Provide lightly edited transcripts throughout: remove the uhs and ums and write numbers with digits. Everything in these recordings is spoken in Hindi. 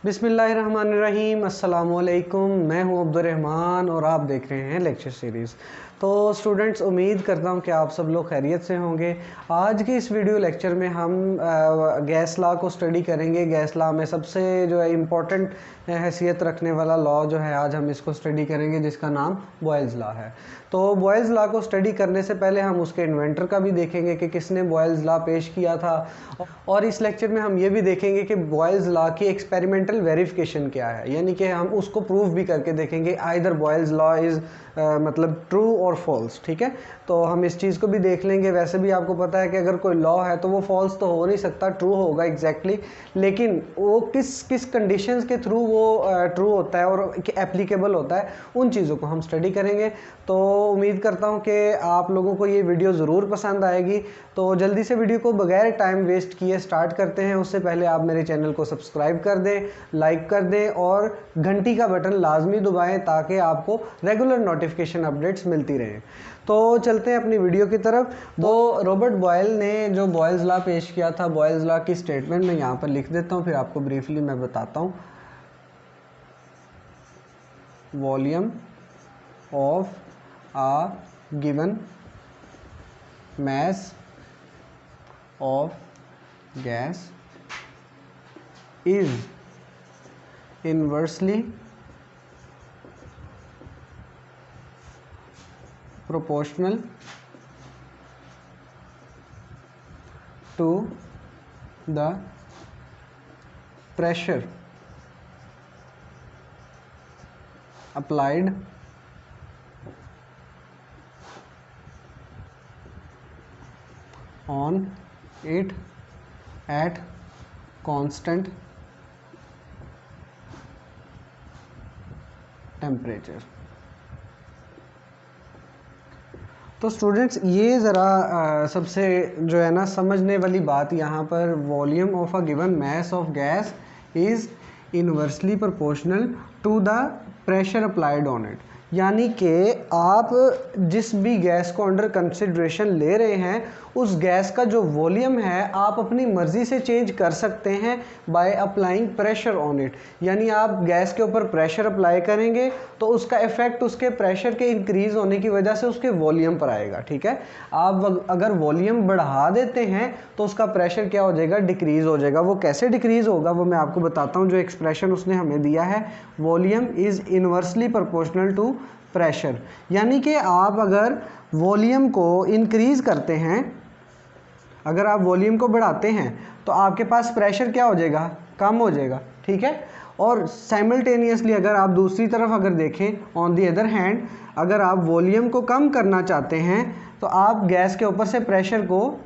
बिस्मिल्लाहिर्रहमानिर्रहीम, अस्सलामुअलैकुम। मैं हूं अब्दुर्रहमान और आप देख रहे हैं लेक्चर सीरीज़। तो स्टूडेंट्स, उम्मीद करता हूं कि आप सब लोग खैरियत से होंगे। आज के इस वीडियो लेक्चर में हम गैस लॉ को स्टडी करेंगे। गैस लॉ में सबसे जो है इम्पोर्टेंट हैसियत रखने वाला लॉ जो है आज हम इसको स्टडी करेंगे, जिसका नाम बॉयल्स लॉ है। तो बॉयल्स लॉ को स्टडी करने से पहले हम उसके इन्वेंटर का भी देखेंगे कि किसने बॉयल्स लॉ पेश किया था, और इस लेक्चर में हम ये भी देखेंगे कि बॉयल्स लॉ की एक्सपेरिमेंटल वेरिफिकेशन क्या है, यानी कि हम उसको प्रूव भी करके देखेंगे आइदर बॉयल्स लॉ इज़ मतलब ट्रू और फॉल्स। ठीक है, तो हम इस चीज़ को भी देख लेंगे। वैसे भी आपको पता है कि अगर कोई लॉ है तो वो फॉल्स तो हो नहीं सकता, ट्रू होगा एग्जैक्टली, लेकिन वो किस कंडीशंस के थ्रू वो ट्रू होता है और एप्लीकेबल होता है, उन चीज़ों को हम स्टडी करेंगे। तो उम्मीद करता हूँ कि आप लोगों को ये वीडियो ज़रूर पसंद आएगी। तो जल्दी से वीडियो को बगैर टाइम वेस्ट किए स्टार्ट करते हैं। उससे पहले आप मेरे चैनल को सब्सक्राइब कर दें, लाइक कर दें और घंटी का बटन लाजमी दबाएं ताकि आपको रेगुलर नोटिफिकेशन अपडेट्स मिलती रहें। तो चलते हैं अपनी वीडियो की तरफ। तो रॉबर्ट बॉयल ने जो बॉयल्स लॉ पेश किया था, बॉयल्स लॉ की स्टेटमेंट मैं यहाँ पर लिख देता हूँ, फिर आपको ब्रीफली मैं बताता हूँ। Volume of a given mass of gas is inversely proportional to the pressure applied on it at constant temperature। तो स्टूडेंट्स, ये ज़रा सबसे जो है ना समझने वाली बात यहाँ पर, volume of a given mass of gas is inversely proportional to the pressure applied on it, यानी कि आप जिस भी गैस को अंडर कंसिडरेशन ले रहे हैं उस गैस का जो वॉल्यूम है आप अपनी मर्ज़ी से चेंज कर सकते हैं by applying pressure on it. यानी आप गैस के ऊपर प्रेशर अप्लाई करेंगे तो उसका इफ़ेक्ट उसके प्रेशर के इंक्रीज़ होने की वजह से उसके वॉल्यूम पर आएगा। ठीक है, आप अगर वॉल्यूम बढ़ा देते हैं तो उसका प्रेशर क्या हो जाएगा, डिक्रीज़ हो जाएगा। वो कैसे डिक्रीज़ होगा वो मैं आपको बताता हूँ। जो एक्सप्रेशन उसने हमें दिया है, volume is inversely proportional to pressure, यानी कि आप अगर वॉल्यूम को इंक्रीज़ करते हैं, अगर आप वॉल्यूम को बढ़ाते हैं तो आपके पास प्रेशर क्या हो जाएगा, कम हो जाएगा। ठीक है, और साइमल्टेनियसली अगर आप दूसरी तरफ अगर देखें, ऑन दी अदर हैंड, अगर आप वॉल्यूम को कम करना चाहते हैं तो आप गैस के ऊपर से प्रेशर को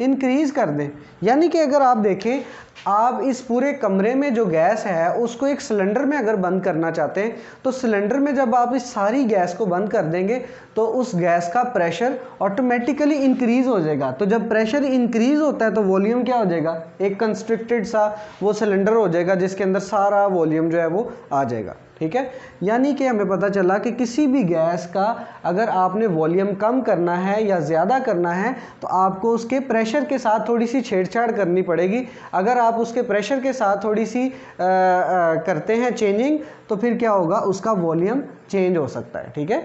इंक्रीज़ कर दें। यानी कि अगर आप देखें, आप इस पूरे कमरे में जो गैस है उसको एक सिलेंडर में अगर बंद करना चाहते हैं तो सिलेंडर में जब आप इस सारी गैस को बंद कर देंगे तो उस गैस का प्रेशर ऑटोमेटिकली इंक्रीज़ हो जाएगा। तो जब प्रेशर इंक्रीज़ होता है तो वॉल्यूम क्या हो जाएगा, एक कंस्ट्रिक्टेड सा वो सिलेंडर हो जाएगा जिसके अंदर सारा वॉल्यूम जो है वो आ जाएगा। ठीक है, यानी कि हमें पता चला कि किसी भी गैस का अगर आपने वॉल्यूम कम करना है या ज़्यादा करना है तो आपको उसके प्रेशर के साथ थोड़ी सी छेड़छाड़ करनी पड़ेगी। अगर आप उसके प्रेशर के साथ थोड़ी सी करते हैं चेंजिंग तो फिर क्या होगा, उसका वॉल्यूम चेंज हो सकता है। ठीक है,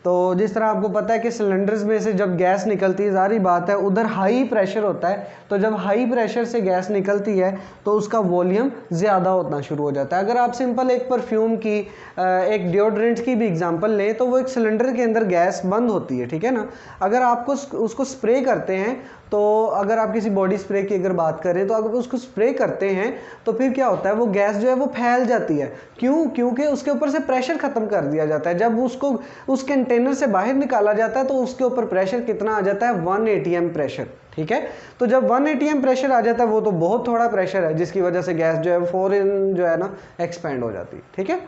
तो जिस तरह आपको पता है कि सिलेंडर्स में से जब गैस निकलती है, ज़ाहिर बात है उधर हाई प्रेशर होता है, तो जब हाई प्रेशर से गैस निकलती है तो उसका वॉल्यूम ज़्यादा होना शुरू हो जाता है। अगर आप सिंपल एक परफ्यूम की एक डिओड्रेंट की भी एग्जांपल लें तो वो एक सिलेंडर के अंदर गैस बंद होती है। ठीक है ना, अगर आपको उसको स्प्रे करते हैं तो अगर आप किसी बॉडी स्प्रे की अगर बात करें तो अगर उसको स्प्रे करते हैं तो फिर क्या होता है, वो गैस जो है वो फैल जाती है। क्यों? क्योंकि उसके ऊपर से प्रेशर ख़त्म कर दिया जाता है। जब उसको उस कंटेनर से बाहर निकाला जाता है तो उसके ऊपर प्रेशर कितना आ जाता है, 1 atm प्रेशर। ठीक है, तो जब 1 atm प्रेशर आ जाता है वो तो बहुत थोड़ा प्रेशर है, जिसकी वजह से गैस जो है फौरन जो है ना एक्सपेंड हो जाती है। ठीक है,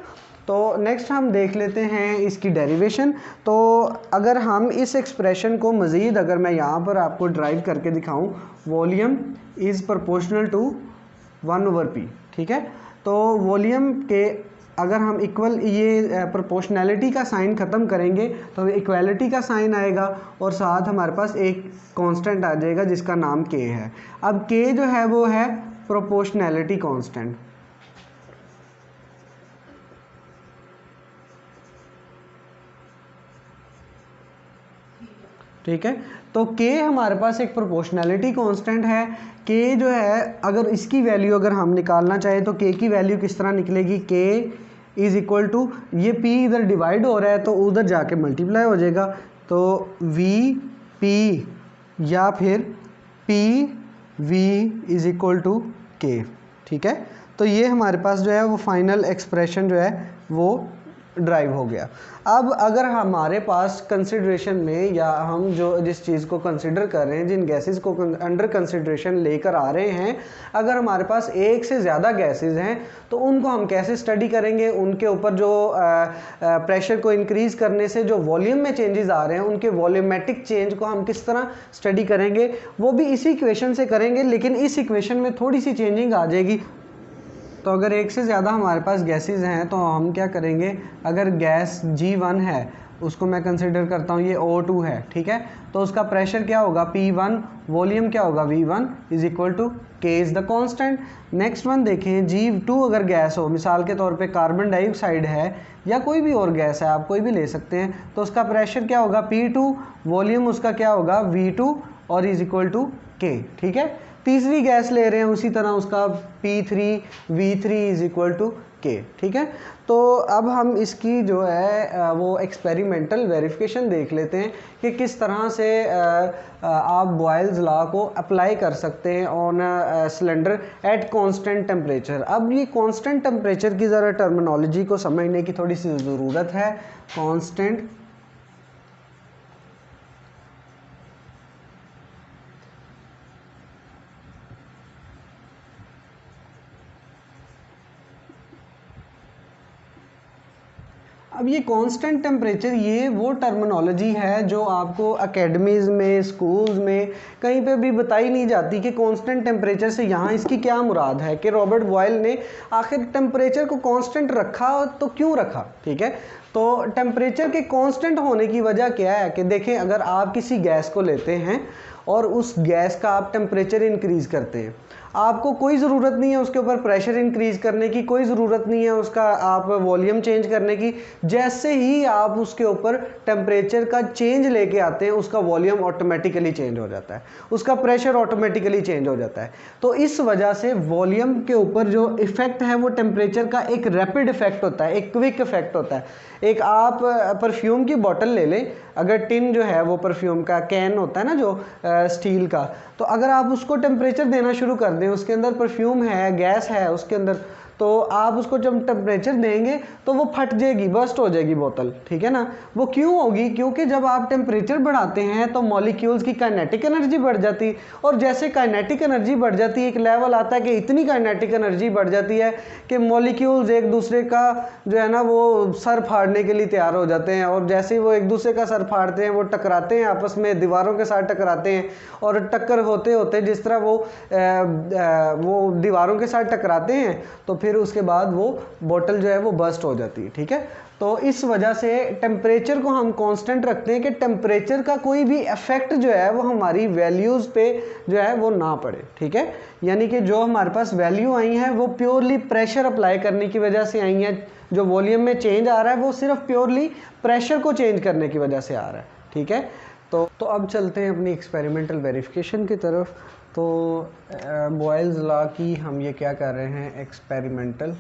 तो नेक्स्ट हम देख लेते हैं इसकी डेरिवेशन। तो अगर हम इस एक्सप्रेशन को मज़ीद अगर मैं यहाँ पर आपको ड्राइव करके दिखाऊं, volume is proportional to 1/p। ठीक है, तो वॉल्यूम के अगर हम इक्वल ये प्रोपोर्शनैलिटी का साइन ख़त्म करेंगे तो इक्वालिटी का साइन आएगा और साथ हमारे पास एक कांस्टेंट आ जाएगा जिसका नाम k है। अब k जो है वो है प्रोपोर्शनैलिटी कांस्टेंट। ठीक है। तो K हमारे पास एक प्रोपोर्शनैलिटी कांस्टेंट है। K जो है अगर इसकी वैल्यू अगर हम निकालना चाहें तो K की वैल्यू किस तरह निकलेगी, K इज़ इक्वल टू, ये P इधर डिवाइड हो रहा है तो उधर जाके मल्टीप्लाई हो जाएगा, तो VP या फिर PV is equal to K। ठीक है, तो ये हमारे पास जो है वो फाइनल एक्सप्रेशन जो है वो ड्राइव हो गया। अब अगर हमारे पास कंसिडरेशन में, या हम जो जिस चीज़ को कंसिडर कर रहे हैं, जिन गैसेस को अंडर कंसिडरेशन लेकर आ रहे हैं, अगर हमारे पास एक से ज़्यादा गैसेस हैं तो उनको हम कैसे स्टडी करेंगे, उनके ऊपर जो प्रेशर को इंक्रीज़ करने से जो वॉल्यूम में चेंजेस आ रहे हैं, उनके वॉल्यूमेटिक चेंज को हम किस तरह स्टडी करेंगे, वो भी इसी इक्वेशन से करेंगे, लेकिन इस इक्वेशन में थोड़ी सी चेंजिंग आ जाएगी। तो अगर एक से ज़्यादा हमारे पास गैसेस हैं तो हम क्या करेंगे, अगर गैस G1 है उसको मैं कंसिडर करता हूँ ये O2 है, ठीक है, तो उसका प्रेशर क्या होगा P1, वॉल्यूम क्या होगा V1 is equal to K is the constant. Next one देखें, G2 अगर गैस हो, मिसाल के तौर पे कार्बन डाइऑक्साइड है या कोई भी और गैस है, आप कोई भी ले सकते हैं, तो उसका प्रेशर क्या होगा P2, वॉल्यूम उसका क्या होगा V2 और इज इक्वल टू K। ठीक है, तीसरी गैस ले रहे हैं उसी तरह, उसका P3 V3 is equal to K। ठीक है, तो अब हम इसकी जो है वो एक्सपेरिमेंटल वेरिफिकेशन देख लेते हैं कि किस तरह से आप बॉयल्स लॉ को अप्लाई कर सकते हैं on cylinder at constant temperature. अब ये कांस्टेंट टेम्परेचर की ज़रा टर्मिनोलॉजी को समझने की थोड़ी सी ज़रूरत है। कांस्टेंट अब ये कांस्टेंट टेम्परेचर, ये वो टर्मिनोलॉजी है जो आपको एकेडमीज़ में, स्कूल्स में कहीं पे भी बताई नहीं जाती कि कांस्टेंट टेम्परेचर से यहाँ इसकी क्या मुराद है, कि रॉबर्ट बॉयल ने आखिर टेम्परेचर को कांस्टेंट रखा तो क्यों रखा। ठीक है, तो टेम्परेचर के कांस्टेंट होने की वजह क्या है कि देखें, अगर आप किसी गैस को लेते हैं और उस गैस का आप टेम्परेचर इंक्रीज़ करते हैं, आपको कोई ज़रूरत नहीं है उसके ऊपर प्रेशर इंक्रीज़ करने की, कोई ज़रूरत नहीं है उसका आप वॉल्यूम चेंज करने की। जैसे ही आप उसके ऊपर टेम्परेचर का चेंज लेके आते हैं, उसका वॉल्यूम ऑटोमेटिकली चेंज हो जाता है, उसका प्रेशर ऑटोमेटिकली चेंज हो जाता है। तो इस वजह से वॉल्यूम के ऊपर जो इफ़ेक्ट है वो टेम्परेचर का एक रैपिड इफेक्ट होता है, एक क्विक इफेक्ट होता है। एक आप परफ्यूम की बोतल ले लें, अगर टिन जो है वो परफ्यूम का कैन होता है ना जो स्टील का, तो अगर आप उसको टेम्परेचर देना शुरू कर दें, उसके अंदर परफ्यूम है, गैस है उसके अंदर, तो आप उसको जब टेम्परेचर देंगे तो वो फट जाएगी, बर्स्ट हो जाएगी बोतल। ठीक है ना, वो क्यों होगी, क्योंकि जब आप टेम्परेचर बढ़ाते हैं तो मॉलिक्यूल्स की काइनेटिक एनर्जी बढ़ जाती, और जैसे काइनेटिक एनर्जी बढ़ जाती है, एक लेवल आता है कि इतनी काइनेटिक एनर्जी बढ़ जाती है कि मॉलिक्यूल्स एक दूसरे का जो है ना वो सर फाड़ने के लिए तैयार हो जाते हैं, और जैसे ही वो एक दूसरे का सर फाड़ते हैं, वो टकराते हैं आपस में, दीवारों के साथ टकराते हैं, और टक्कर होते होते जिस तरह वो दीवारों के साथ टकराते हैं तो फिर उसके बाद वो बोतल जो है वो बर्स्ट हो जाती है। ठीक है, तो इस वजह से टेम्परेचर को हम कांस्टेंट रखते हैं कि टेम्परेचर का कोई भी इफेक्ट जो है वो हमारी वैल्यूज़ पे जो है वो ना पड़े। ठीक है, यानी कि जो हमारे पास वैल्यू आई है वो प्योरली प्रेशर अप्लाई करने की वजह से आई है, जो वॉल्यूम में चेंज आ रहा है वो सिर्फ प्योरली प्रेशर को चेंज करने की वजह से आ रहा है। ठीक है, तो अब चलते हैं अपनी एक्सपेरिमेंटल वेरिफिकेशन की तरफ। तो बॉयल्स लॉ की हम ये क्या कर रहे हैं, एक्सपेरिमेंटल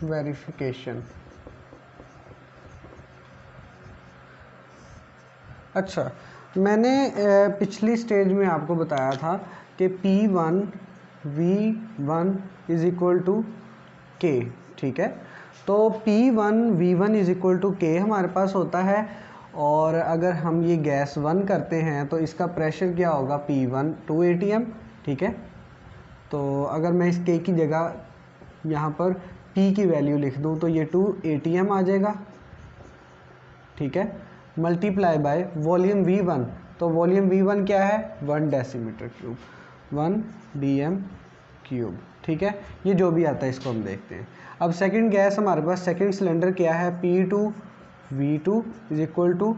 वेरिफिकेशन। अच्छा, मैंने पिछली स्टेज में आपको बताया था कि P1 V1 is equal to K। ठीक है, तो P1 V1 is equal to K हमारे पास होता है, और अगर हम ये गैस 1 करते हैं तो इसका प्रेशर क्या होगा P1 2 atm। ठीक है, तो अगर मैं इस K की जगह यहाँ पर P की वैल्यू लिख दूँ तो ये 2 atm आ जाएगा। ठीक है, मल्टीप्लाई बाय वॉल्यूम V1, तो वॉल्यूम V1 क्या है 1 डेसीमीटर क्यूब, 1 dm क्यूब। ठीक है, ये जो भी आता है इसको हम देखते हैं। अब सेकंड गैस हमारे पास, सेकंड सिलेंडर क्या है P2 V2 is equal to,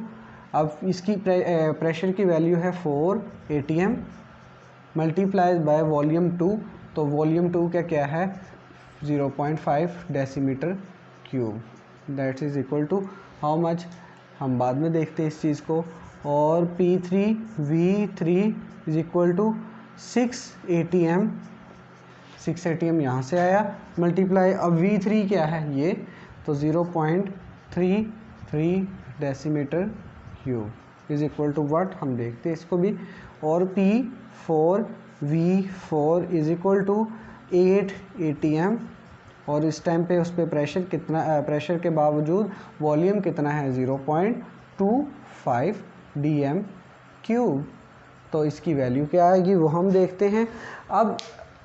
अब इसकी प्रेशर की वैल्यू है 4 atm मल्टीप्लाइज बाय वॉल्यूम 2, तो वॉल्यूम 2 क्या है 0.5 decimetre cube, that is equal to how much, हम बाद में देखते हैं इस चीज़ को। और P3V3 is equal to 6 ATM, 6 ATM यहाँ से आया, मल्टीप्लाई, अब V3 क्या है ये, तो 0.33 decimetre cube is equal to what, हम देखते हैं इसको भी। और P4V4 is equal to 8 ATM, और इस टाइम पे उस पर प्रेशर कितना, प्रेशर के बावजूद वॉल्यूम कितना है 0.25 DM क्यूब। तो इसकी वैल्यू क्या आएगी वो हम देखते हैं। अब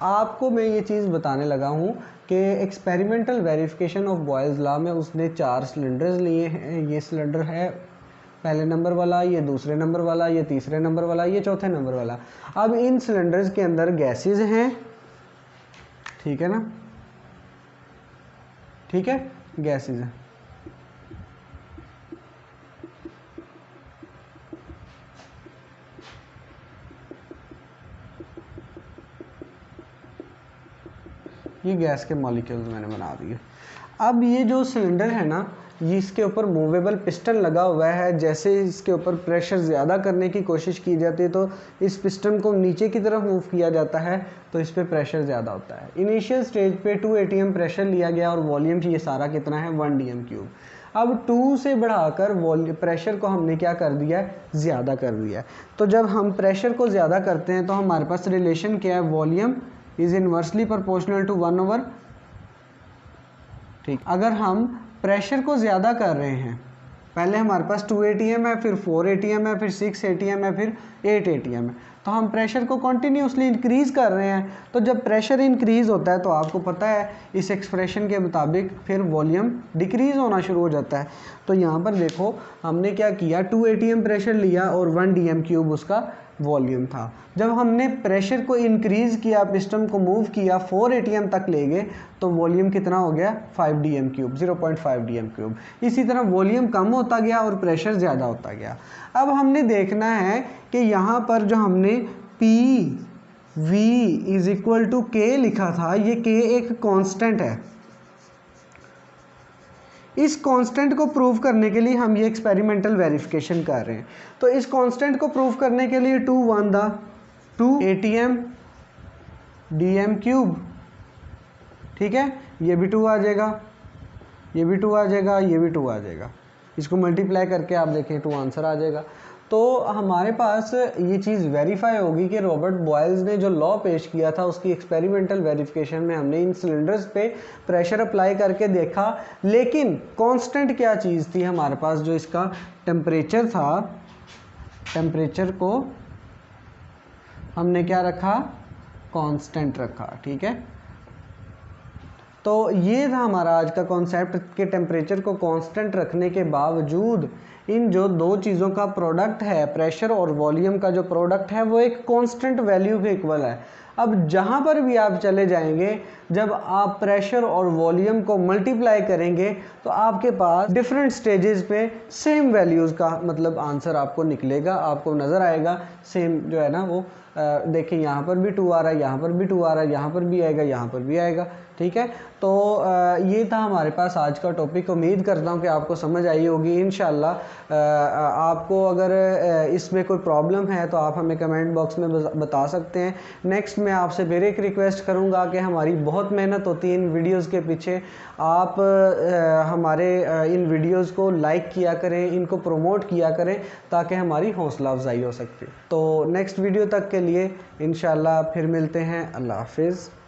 आपको मैं ये चीज़ बताने लगा हूँ कि experimental verification of Boyle's law में उसने 4 सिलेंडर्स लिए हैं। ये सिलेंडर है पहले नंबर वाला, ये दूसरे नंबर वाला, ये तीसरे नंबर वाला, ये चौथे नंबर वाला। अब इन सिलेंडर्स के अंदर गैसेस हैं, ठीक है ना, ठीक है, गैसेस हैं। ये गैस के मॉलिक्यूल्स मैंने बना दिए। अब ये जो सिलेंडर है ना, ये इसके ऊपर मूवेबल पिस्टन लगा हुआ है। जैसे इसके ऊपर प्रेशर ज़्यादा करने की कोशिश की जाती है तो इस पिस्टन को नीचे की तरफ मूव किया जाता है, तो इस पर प्रेशर ज़्यादा होता है। इनिशियल स्टेज पे 2 ATM प्रेशर लिया गया और वॉल्यूम ये सारा कितना है 1 DM क्यूब। अब 2 से बढ़ाकर प्रेशर को हमने क्या कर दिया, ज़्यादा कर दिया। तो जब हम प्रेशर को ज़्यादा करते हैं तो हमारे पास रिलेशन क्या है, volume is inversely proportional to 1/, ठीक। अगर हम प्रेशर को ज़्यादा कर रहे हैं, पहले हमारे पास 2 ATM है, फिर 4 ATM है, फिर 6 ATM है, फिर 8 ATM है, तो हम प्रेशर को कंटिन्यूसली इंक्रीज़ कर रहे हैं। तो जब प्रेशर इंक्रीज़ होता है तो आपको पता है इस एक्सप्रेशन के मुताबिक फिर वॉल्यूम डिक्रीज़ होना शुरू हो जाता है। तो यहाँ पर देखो हमने क्या किया, 2 ATM प्रेशर लिया और 1 DM क्यूब उसका वॉल्यूम था। जब हमने प्रेशर को इंक्रीज़ किया, पिस्टन को मूव किया, 4 ATM तक ले गए, तो वॉल्यूम कितना हो गया 5 DM क्यूब, 0.5 DM क्यूब। इसी तरह वॉल्यूम कम होता गया और प्रेशर ज़्यादा होता गया। अब हमने देखना है कि यहाँ पर जो हमने PV is equal to K लिखा था, ये K एक कांस्टेंट है। इस कांस्टेंट को प्रूव करने के लिए हम ये एक्सपेरिमेंटल वेरिफिकेशन कर रहे हैं। तो इस कांस्टेंट को प्रूव करने के लिए 2 1 दा 2 ATM DM क्यूब, ठीक है, ये भी 2 आ जाएगा, ये भी 2 आ जाएगा, ये भी 2 आ जाएगा। इसको मल्टीप्लाई करके आप देखें 2 आंसर आ जाएगा। तो हमारे पास ये चीज़ वेरीफाई होगी कि रॉबर्ट बॉयल्स ने जो लॉ पेश किया था उसकी एक्सपेरिमेंटल वेरिफिकेशन में हमने इन सिलेंडर्स पे प्रेशर अप्लाई करके देखा, लेकिन कांस्टेंट क्या चीज़ थी हमारे पास, जो इसका टेम्परेचर था, टेम्परेचर को हमने क्या रखा, कांस्टेंट रखा, ठीक है। तो ये था हमारा आज का कॉन्सेप्ट कि टेम्परेचर को कांस्टेंट रखने के बावजूद इन जो दो चीज़ों का प्रोडक्ट है, प्रेशर और वॉल्यूम का जो प्रोडक्ट है, वो एक कांस्टेंट वैल्यू के इक्वल है। अब जहाँ पर भी आप चले जाएंगे, जब आप प्रेशर और वॉल्यूम को मल्टीप्लाई करेंगे तो आपके पास डिफरेंट स्टेजेस पे सेम वैल्यूज़ का मतलब आंसर आपको निकलेगा, आपको नज़र आएगा सेम जो है ना वो। देखिए यहाँ पर भी 2 आ रहा है, यहाँ पर भी 2 आ रहा है, यहाँ पर भी आएगा, यहाँ पर भी आएगा, ठीक है। तो ये था हमारे पास आज का टॉपिक। उम्मीद करता हूँ कि आपको समझ आई होगी इंशाल्लाह। आपको अगर इसमें कोई प्रॉब्लम है तो आप हमें कमेंट बॉक्स में बता सकते हैं। नेक्स्ट मैं आपसे फिर एक रिक्वेस्ट करूँगा कि हमारी बहुत मेहनत होती है इन वीडियोज़ के पीछे, आप हमारे इन वीडियोज़ को लाइक किया करें, इनको प्रमोट किया करें ताकि हमारी हौसला अफजाई हो सकती है। तो नेक्स्ट वीडियो तक के लिए इंशाल्लाह फिर मिलते हैं। अल्लाह हाफिज़।